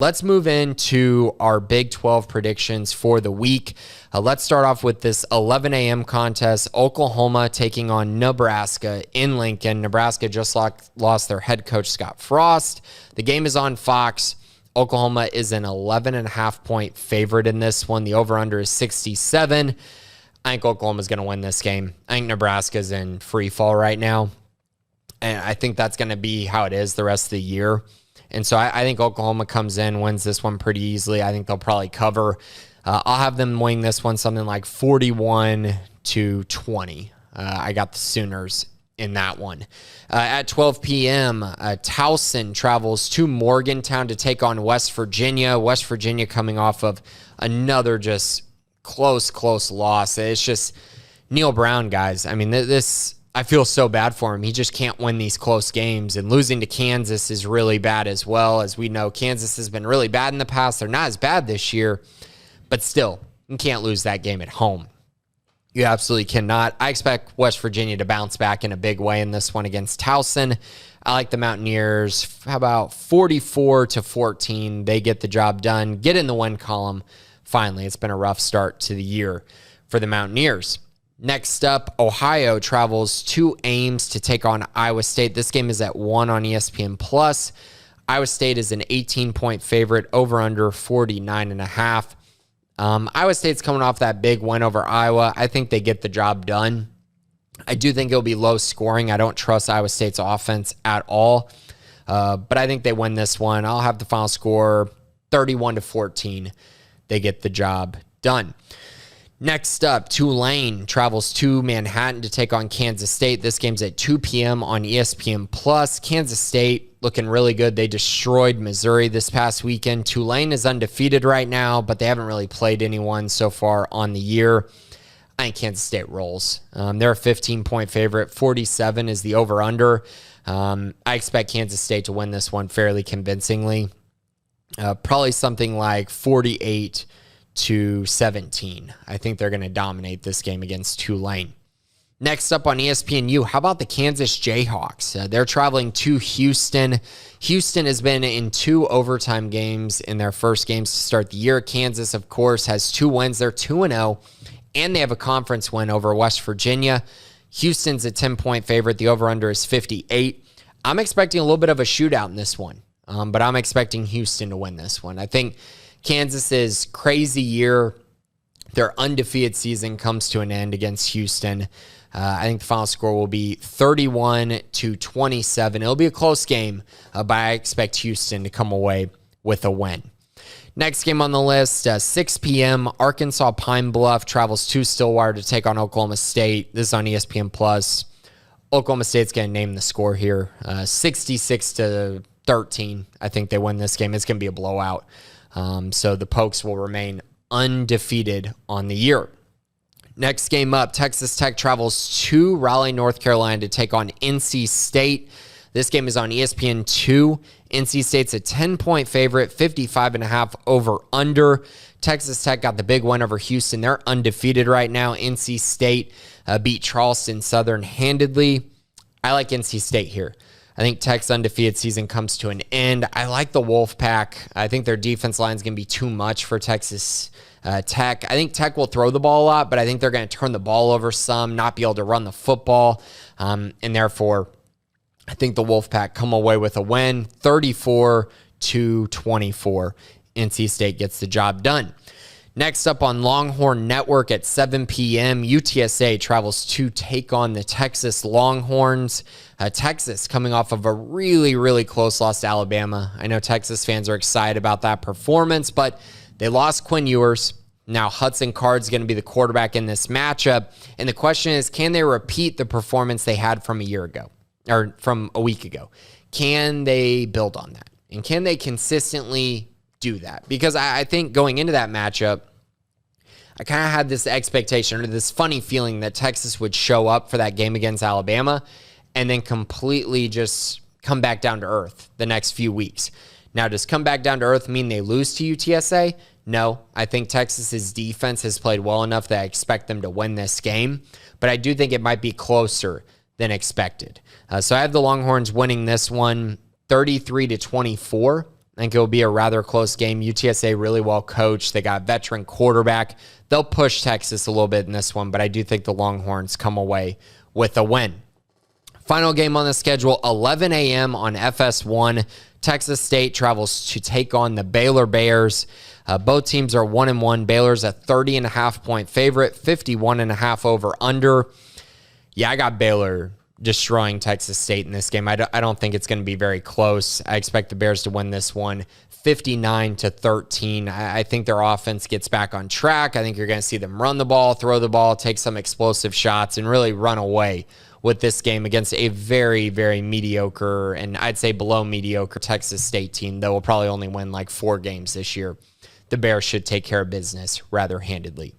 Let's move into our Big 12 predictions for the week. Let's start off with this 11 a.m. contest. Oklahoma taking on Nebraska in Lincoln. Nebraska just lost their head coach, Scott Frost. The game is on Fox. Oklahoma is an 11.5-point favorite in this one. The over-under is 67. I think Oklahoma's going to win this game. I think Nebraska's in free fall right now. And I think that's going to be how it is the rest of the year. And so I think Oklahoma comes in, wins this one pretty easily. I think they'll probably cover. I'll have them win this one something like 41-20. I got the Sooners in that one. At 12 p.m., Towson travels to Morgantown to take on West Virginia. West Virginia coming off of another just close loss. It's just Neil Brown, guys. I mean, I feel so bad for him. He just can't win these close games, and losing to Kansas is really bad as well. As we know, Kansas has been really bad in the past. They're not as bad this year, but still, you can't lose that game at home. You absolutely cannot. I expect West Virginia to bounce back in a big way in this one against Towson. I like the Mountaineers. How about 44-14? They get the job done. Get in the win column. Finally, it's been a rough start to the year for the Mountaineers. Next up, Ohio travels to Ames to take on Iowa State. This game is at 1 on ESPN+. Iowa State is an 18-point favorite, over under 49.5. Iowa State's coming off that big win over Iowa. I think they get the job done. I do think it'll be low scoring. I don't trust Iowa State's offense at all. But I think they win this one. I'll have the final score 31-14. They get the job done. Next up, Tulane travels to Manhattan to take on Kansas State. This game's at 2 p.m. on ESPN+. Kansas State looking really good. They destroyed Missouri this past weekend. Tulane is undefeated right now, but they haven't really played anyone so far on the year. I think Kansas State rolls. They're a 15-point favorite. 47 is the over-under. I expect Kansas State to win this one fairly convincingly. Probably something like 48-17. I think they're going to dominate this game against Tulane. Next up on ESPNU, how about the Kansas Jayhawks? They're traveling to Houston. Houston has been in 2 overtime games in their first games to start the year. Kansas, of course, has 2 wins. They're 2-0, and they have a conference win over West Virginia. Houston's a 10-point favorite. The over-under is 58. I'm expecting a little bit of a shootout in this one, but I'm expecting Houston to win this one. I think Kansas's crazy year, their undefeated season comes to an end against Houston. I think the final score will be 31-27. It'll be a close game, but I expect Houston to come away with a win. Next game on the list, 6 p.m., Arkansas Pine Bluff travels to Stillwater to take on Oklahoma State. This is on ESPN+. Oklahoma State's going to name the score here, 66-13. I think they win this game. It's going to be a blowout. So the Pokes will remain undefeated on the year. Next game up, Texas Tech travels to Raleigh, North Carolina to take on NC State. This game is on ESPN2. NC State's a 10-point favorite, 55.5 over under. Texas Tech got the big win over Houston. They're undefeated right now. NC State beat Charleston Southern handedly. I like NC State here. I think Tech's undefeated season comes to an end. I like the Wolfpack. I think their defense line is going to be too much for Texas Tech. I think Tech will throw the ball a lot, but I think they're going to turn the ball over some, not be able to run the football. And therefore, I think the Wolfpack come away with a win, 34-24. NC State gets the job done. Next up on Longhorn Network at 7 p.m., UTSA travels to take on the Texas Longhorns. Texas coming off of a really close loss to Alabama. I know Texas fans are excited about that performance, but they lost Quinn Ewers. Now Hudson Card's going to be the quarterback in this matchup. And the question is, can they repeat the performance they had from a year ago or from a week ago? Can they build on that? And can they consistently do that? Because I think going into that matchup, I kind of had this expectation or this funny feeling that Texas would show up for that game against Alabama and then completely just come back down to earth the next few weeks. Now, does come back down to earth mean they lose to UTSA? No. I think Texas's defense has played well enough that I expect them to win this game, but I do think it might be closer than expected. So I have the Longhorns winning this one 33-24. I think it will be a rather close game. UTSA really well coached. They got a veteran quarterback. They'll push Texas a little bit in this one, but I do think the Longhorns come away with a win. Final game on the schedule, 11 a.m. on FS1. Texas State travels to take on the Baylor Bears. Both teams are 1-1. Baylor's a 30.5-point favorite, 51.5 over under. Yeah, I got Baylor destroying Texas State in this game. I don't think it's going to be very close. I expect the Bears to win this one 59-13. I think their offense gets back on track. I think you're going to see them run the ball, throw the ball, take some explosive shots, and really run away with this game against a very, very mediocre, and I'd say below mediocre Texas State team that will probably only win like 4 games this year. The Bears should take care of business rather handedly.